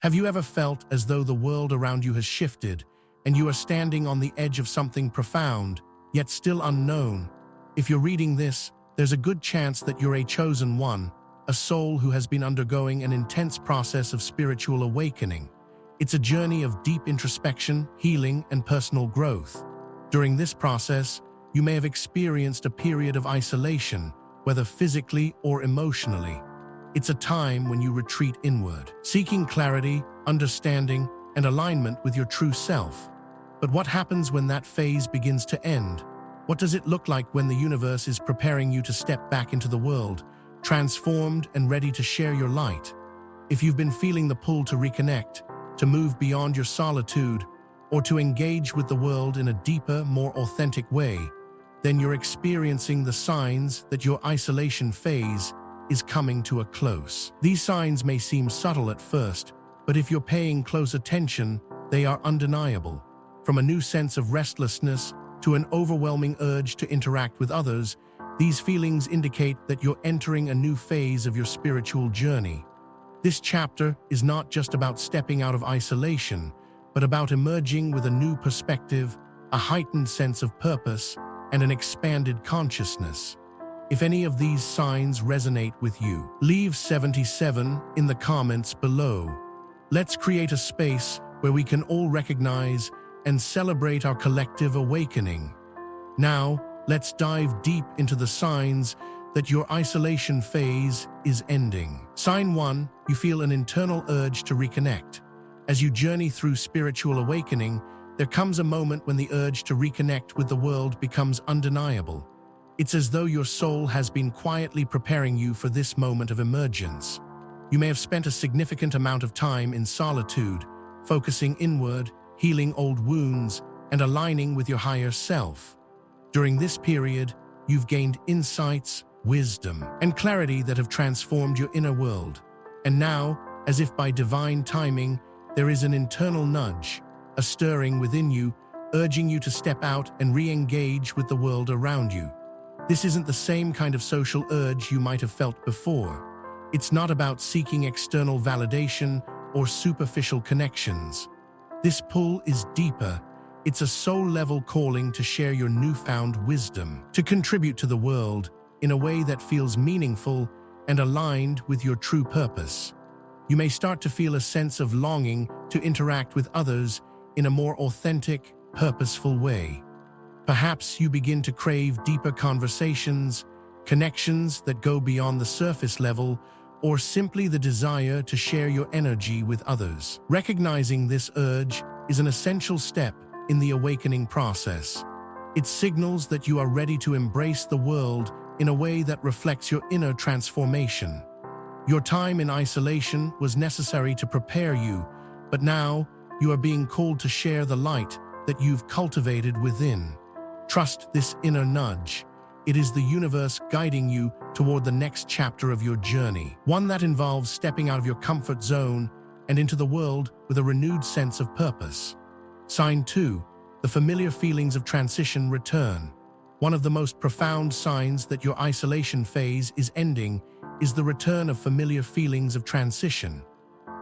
Have you ever felt as though the world around you has shifted and you are standing on the edge of something profound, yet still unknown? If you're reading this, there's a good chance that you're a chosen one, a soul who has been undergoing an intense process of spiritual awakening. It's a journey of deep introspection, healing, and personal growth. During this process, you may have experienced a period of isolation, whether physically or emotionally. It's a time when you retreat inward, seeking clarity, understanding, and alignment with your true self. But what happens when that phase begins to end? What does it look like when the universe is preparing you to step back into the world, transformed and ready to share your light? If you've been feeling the pull to reconnect, to move beyond your solitude, or to engage with the world in a deeper, more authentic way, then you're experiencing the signs that your isolation phase is coming to a close. These signs may seem subtle at first, but if you're paying close attention, they are undeniable. From a new sense of restlessness to an overwhelming urge to interact with others, these feelings indicate that you're entering a new phase of your spiritual journey. This chapter is not just about stepping out of isolation, but about emerging with a new perspective, a heightened sense of purpose, and an expanded consciousness. If any of these signs resonate with you, leave 77 in the comments below. Let's create a space where we can all recognize and celebrate our collective awakening. Now, let's dive deep into the signs that your isolation phase is ending. Sign 1, you feel an internal urge to reconnect. As you journey through spiritual awakening, there comes a moment when the urge to reconnect with the world becomes undeniable. It's as though your soul has been quietly preparing you for this moment of emergence. You may have spent a significant amount of time in solitude, focusing inward, healing old wounds, and aligning with your higher self. During this period, you've gained insights, wisdom, and clarity that have transformed your inner world. And now, as if by divine timing, there is an internal nudge, a stirring within you, urging you to step out and re-engage with the world around you. This isn't the same kind of social urge you might have felt before. It's not about seeking external validation or superficial connections. This pull is deeper. It's a soul-level calling to share your newfound wisdom, to contribute to the world in a way that feels meaningful and aligned with your true purpose. You may start to feel a sense of longing to interact with others in a more authentic, purposeful way. Perhaps you begin to crave deeper conversations, connections that go beyond the surface level, or simply the desire to share your energy with others. Recognizing this urge is an essential step in the awakening process. It signals that you are ready to embrace the world in a way that reflects your inner transformation. Your time in isolation was necessary to prepare you, but now you are being called to share the light that you've cultivated within. Trust this inner nudge. It is the universe guiding you toward the next chapter of your journey, one that involves stepping out of your comfort zone and into the world with a renewed sense of purpose. Sign 2, the familiar feelings of transition return. One of the most profound signs that your isolation phase is ending is the return of familiar feelings of transition.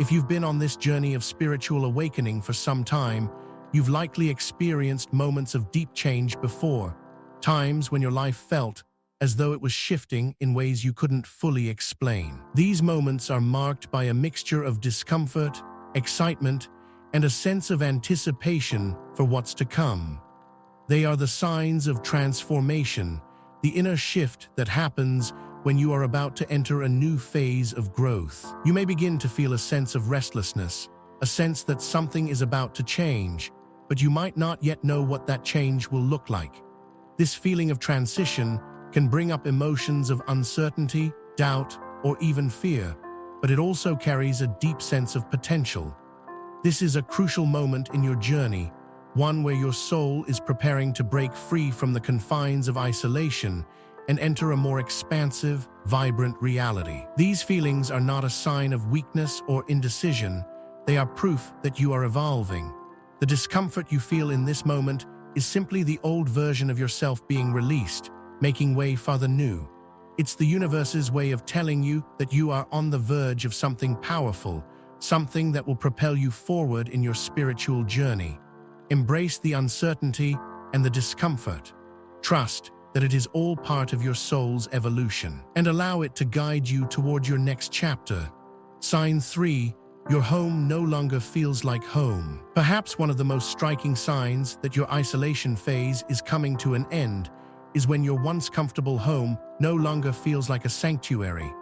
If you've been on this journey of spiritual awakening for some time, you've likely experienced moments of deep change before, times when your life felt as though it was shifting in ways you couldn't fully explain. These moments are marked by a mixture of discomfort, excitement, and a sense of anticipation for what's to come. They are the signs of transformation, the inner shift that happens when you are about to enter a new phase of growth. You may begin to feel a sense of restlessness, a sense that something is about to change, but you might not yet know what that change will look like. This feeling of transition can bring up emotions of uncertainty, doubt, or even fear, but it also carries a deep sense of potential. This is a crucial moment in your journey, one where your soul is preparing to break free from the confines of isolation and enter a more expansive, vibrant reality. These feelings are not a sign of weakness or indecision. They are proof that you are evolving. The discomfort you feel in this moment is simply the old version of yourself being released, making way for the new. It's the universe's way of telling you that you are on the verge of something powerful, something that will propel you forward in your spiritual journey. Embrace the uncertainty and the discomfort. Trust that it is all part of your soul's evolution, and allow it to guide you toward your next chapter. Sign 3. Your home no longer feels like home. Perhaps one of the most striking signs that your isolation phase is coming to an end is when your once comfortable home no longer feels like a sanctuary.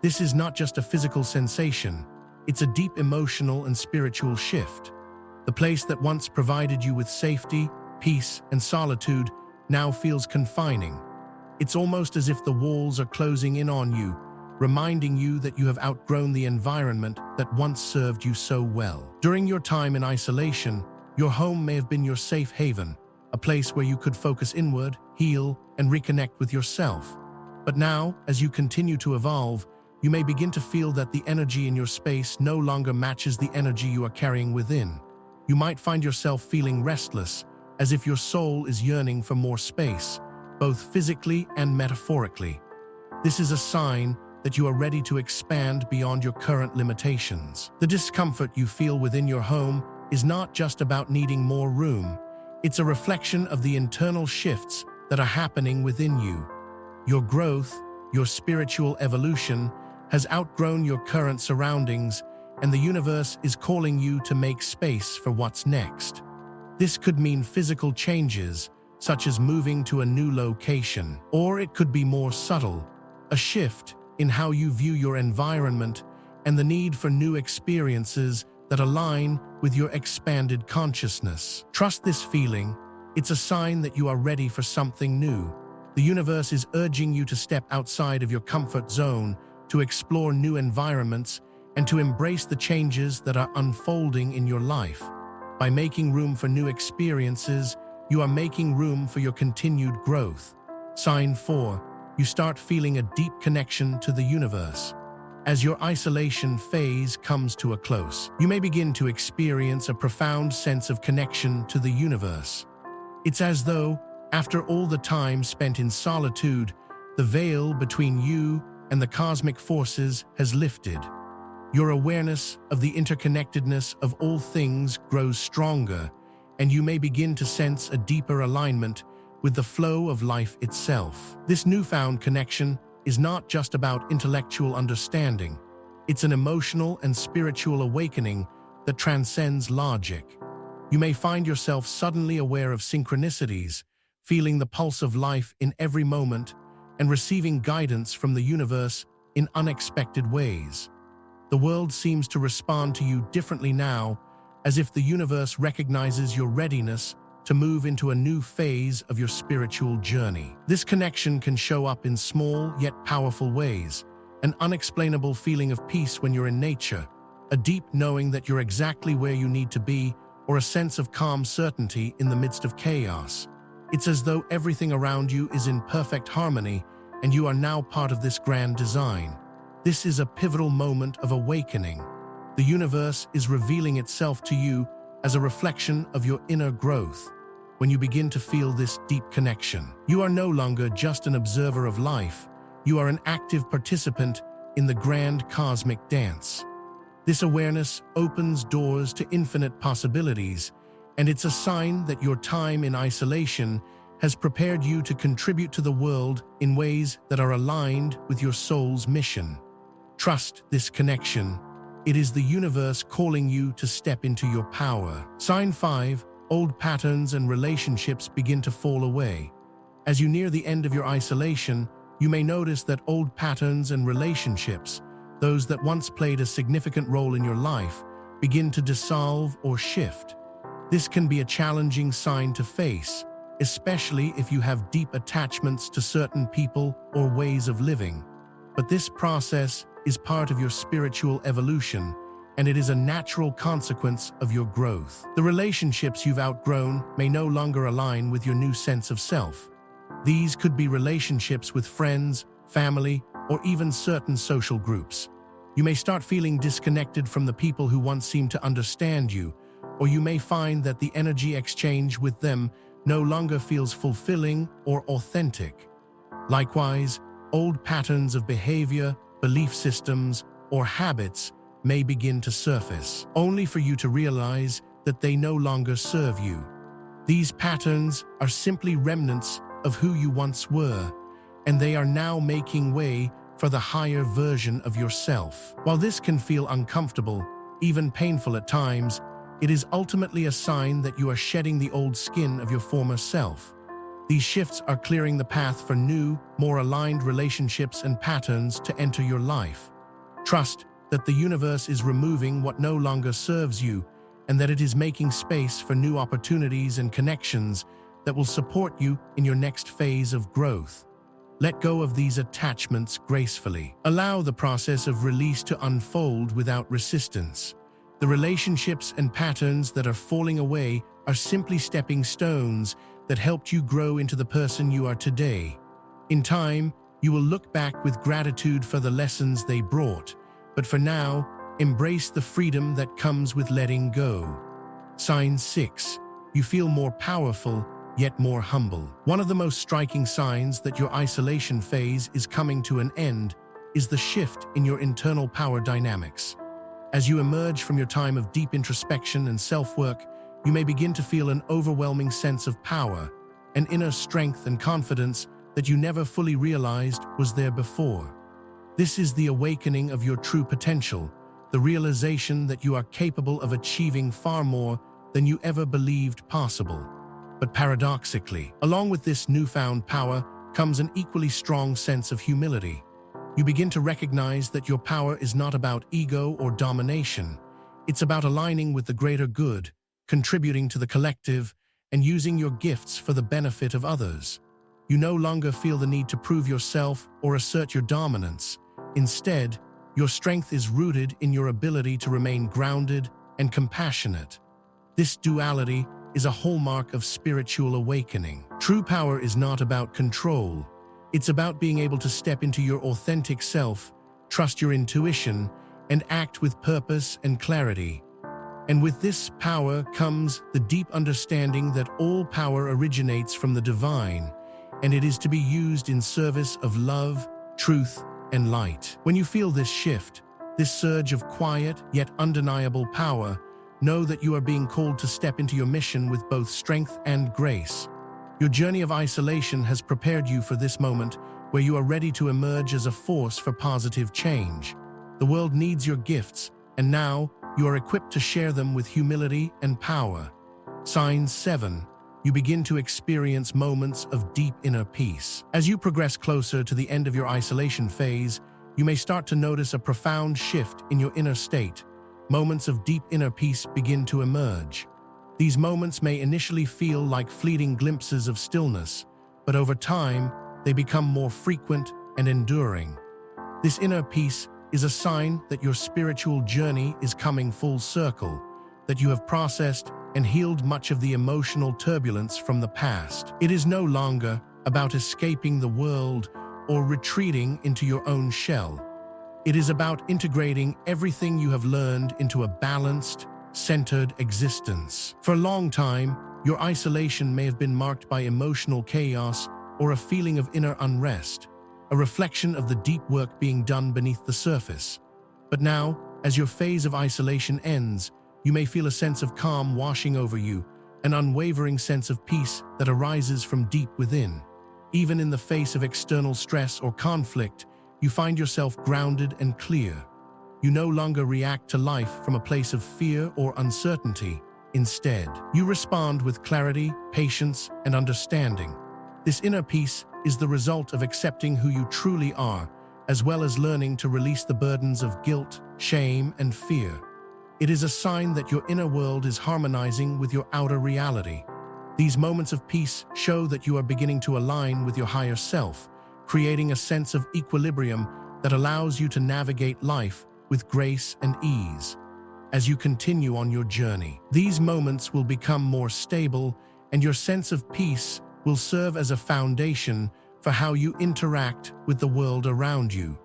This is not just a physical sensation, it's a deep emotional and spiritual shift. The place that once provided you with safety, peace, and solitude now feels confining. It's almost as if the walls are closing in on you, reminding you that you have outgrown the environment that once served you so well. During your time in isolation, your home may have been your safe haven, a place where you could focus inward, heal, and reconnect with yourself. But now, as you continue to evolve, you may begin to feel that the energy in your space no longer matches the energy you are carrying within. You might find yourself feeling restless, as if your soul is yearning for more space, both physically and metaphorically. This is a sign that you are ready to expand beyond your current limitations. The discomfort you feel within your home is not just about needing more room. It's a reflection of the internal shifts that are happening within you. Your growth, your spiritual evolution, has outgrown your current surroundings, and the universe is calling you to make space for what's next. This could mean physical changes, such as moving to a new location, or it could be more subtle, a shift in how you view your environment and the need for new experiences that align with your expanded consciousness. Trust this feeling. It's a sign that you are ready for something new. The universe is urging you to step outside of your comfort zone, to explore new environments, and to embrace the changes that are unfolding in your life. By making room for new experiences, you are making room for your continued growth. Sign 4. You start feeling a deep connection to the universe. As your isolation phase comes to a close, you may begin to experience a profound sense of connection to the universe. It's as though, after all the time spent in solitude, the veil between you and the cosmic forces has lifted. Your awareness of the interconnectedness of all things grows stronger, and you may begin to sense a deeper alignment with the flow of life itself. This newfound connection is not just about intellectual understanding. It's an emotional and spiritual awakening that transcends logic. You may find yourself suddenly aware of synchronicities, feeling the pulse of life in every moment, and receiving guidance from the universe in unexpected ways. The world seems to respond to you differently now, as if the universe recognizes your readiness to move into a new phase of your spiritual journey. This connection can show up in small yet powerful ways: an unexplainable feeling of peace when you're in nature, a deep knowing that you're exactly where you need to be, or a sense of calm certainty in the midst of chaos. It's as though everything around you is in perfect harmony, and you are now part of this grand design. This is a pivotal moment of awakening. The universe is revealing itself to you as a reflection of your inner growth. When you begin to feel this deep connection, you are no longer just an observer of life. You are an active participant in the grand cosmic dance. This awareness opens doors to infinite possibilities, and it's a sign that your time in isolation has prepared you to contribute to the world in ways that are aligned with your soul's mission. Trust this connection. It is the universe calling you to step into your power. Sign 5. Old patterns and relationships begin to fall away. As you near the end of your isolation, you may notice that old patterns and relationships, those that once played a significant role in your life, begin to dissolve or shift. This can be a challenging sign to face, especially if you have deep attachments to certain people or ways of living. But this process is part of your spiritual evolution, and it is a natural consequence of your growth. The relationships you've outgrown may no longer align with your new sense of self. These could be relationships with friends, family, or even certain social groups. You may start feeling disconnected from the people who once seemed to understand you, or you may find that the energy exchange with them no longer feels fulfilling or authentic. Likewise, old patterns of behavior, belief systems, or habits may begin to surface, only for you to realize that they no longer serve you. These patterns are simply remnants of who you once were, and they are now making way for the higher version of yourself. While this can feel uncomfortable, even painful at times, it is ultimately a sign that you are shedding the old skin of your former self. These shifts are clearing the path for new, more aligned relationships and patterns to enter your life. Trust that the universe is removing what no longer serves you, and that it is making space for new opportunities and connections that will support you in your next phase of growth. Let go of these attachments gracefully. Allow the process of release to unfold without resistance. The relationships and patterns that are falling away are simply stepping stones that helped you grow into the person you are today. In time, you will look back with gratitude for the lessons they brought, but for now, embrace the freedom that comes with letting go. Sign 6. You feel more powerful, yet more humble. One of the most striking signs that your isolation phase is coming to an end is the shift in your internal power dynamics. As you emerge from your time of deep introspection and self-work, you may begin to feel an overwhelming sense of power, an inner strength and confidence that you never fully realized was there before. This is the awakening of your true potential, the realization that you are capable of achieving far more than you ever believed possible. But paradoxically, along with this newfound power comes an equally strong sense of humility. You begin to recognize that your power is not about ego or domination. It's about aligning with the greater good, contributing to the collective, and using your gifts for the benefit of others. You no longer feel the need to prove yourself or assert your dominance. Instead, your strength is rooted in your ability to remain grounded and compassionate. This duality is a hallmark of spiritual awakening. True power is not about control. It's about being able to step into your authentic self, trust your intuition, and act with purpose and clarity. And with this power comes the deep understanding that all power originates from the divine, and it is to be used in service of love, truth, and light. When you feel this shift, this surge of quiet yet undeniable power, know that you are being called to step into your mission with both strength and grace. Your journey of isolation has prepared you for this moment where you are ready to emerge as a force for positive change. The world needs your gifts, and now you are equipped to share them with humility and power. Sign 7. You begin to experience moments of deep inner peace. As you progress closer to the end of your isolation phase, you may start to notice a profound shift in your inner state. Moments of deep inner peace begin to emerge. These moments may initially feel like fleeting glimpses of stillness, but over time, they become more frequent and enduring. This inner peace is a sign that your spiritual journey is coming full circle, that you have processed and healed much of the emotional turbulence from the past. It is no longer about escaping the world or retreating into your own shell. It is about integrating everything you have learned into a balanced, centered existence. For a long time, your isolation may have been marked by emotional chaos or a feeling of inner unrest, a reflection of the deep work being done beneath the surface. But now, as your phase of isolation ends, you may feel a sense of calm washing over you, an unwavering sense of peace that arises from deep within. Even in the face of external stress or conflict, you find yourself grounded and clear. You no longer react to life from a place of fear or uncertainty. Instead, you respond with clarity, patience, and understanding. This inner peace is the result of accepting who you truly are, as well as learning to release the burdens of guilt, shame, and fear. It is a sign that your inner world is harmonizing with your outer reality. These moments of peace show that you are beginning to align with your higher self, creating a sense of equilibrium that allows you to navigate life with grace and ease. As you continue on your journey, these moments will become more stable, and your sense of peace will serve as a foundation for how you interact with the world around you.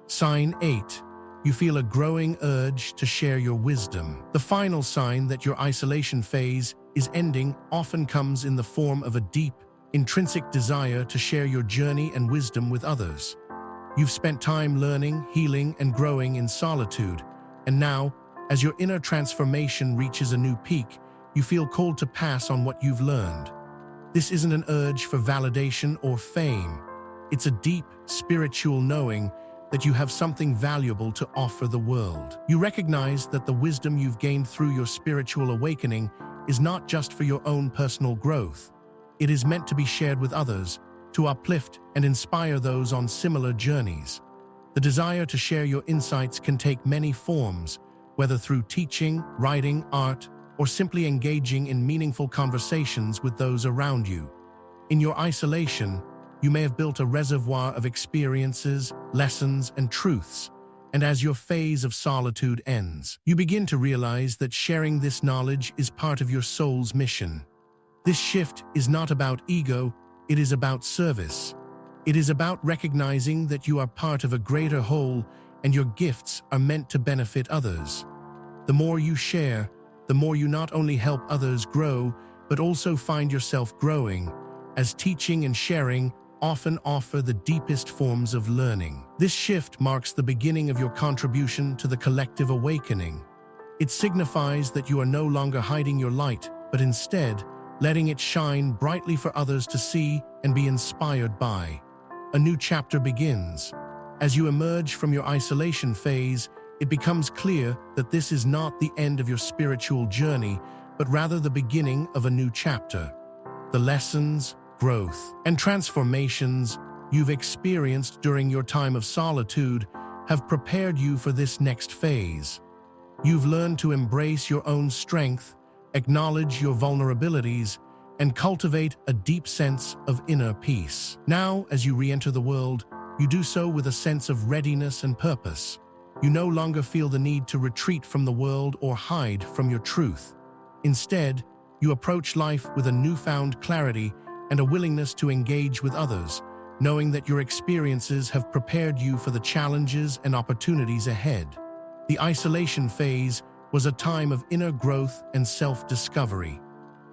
Sign 8. You feel a growing urge to share your wisdom. The final sign that your isolation phase is ending often comes in the form of a deep, intrinsic desire to share your journey and wisdom with others. You've spent time learning, healing, and growing in solitude, And now, as your inner transformation reaches a new peak, you feel called to pass on what you've learned. This isn't an urge for validation or fame. It's a deep, spiritual knowing that you have something valuable to offer the world. You recognize that the wisdom you've gained through your spiritual awakening is not just for your own personal growth. It is meant to be shared with others, to uplift and inspire those on similar journeys. The desire to share your insights can take many forms, whether through teaching, writing, art, or simply engaging in meaningful conversations with those around you. In your isolation, you may have built a reservoir of experiences, lessons, and truths, and as your phase of solitude ends, you begin to realize that sharing this knowledge is part of your soul's mission. This shift is not about ego, it is about service. It is about recognizing that you are part of a greater whole and your gifts are meant to benefit others. The more you share, the more you not only help others grow, but also find yourself growing, as teaching and sharing often offer the deepest forms of learning. This shift marks the beginning of your contribution to the collective awakening. It signifies that you are no longer hiding your light, but instead, letting it shine brightly for others to see and be inspired by. A new chapter begins. As you emerge from your isolation phase, it becomes clear that this is not the end of your spiritual journey, but rather the beginning of a new chapter. The lessons, growth, and transformations you've experienced during your time of solitude have prepared you for this next phase. You've learned to embrace your own strength, acknowledge your vulnerabilities, and cultivate a deep sense of inner peace. Now, as you re-enter the world, you do so with a sense of readiness and purpose. You no longer feel the need to retreat from the world or hide from your truth. Instead, you approach life with a newfound clarity and a willingness to engage with others, knowing that your experiences have prepared you for the challenges and opportunities ahead. The isolation phase was a time of inner growth and self-discovery.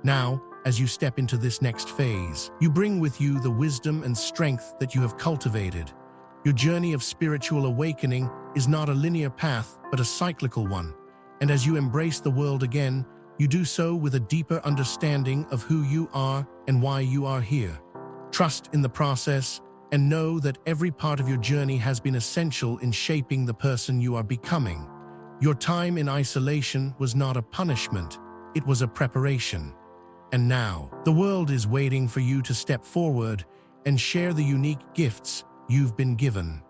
Now, as you step into this next phase, you bring with you the wisdom and strength that you have cultivated. Your journey of spiritual awakening is not a linear path, but a cyclical one. And as you embrace the world again, you do so with a deeper understanding of who you are and why you are here. Trust in the process and know that every part of your journey has been essential in shaping the person you are becoming. Your time in isolation was not a punishment, it was a preparation. And now, the world is waiting for you to step forward and share the unique gifts you've been given.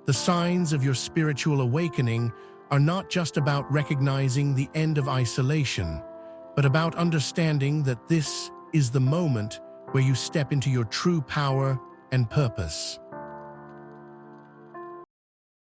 The signs of your spiritual awakening are not just about recognizing the end of isolation, but about understanding that this is the moment where you step into your true power and purpose.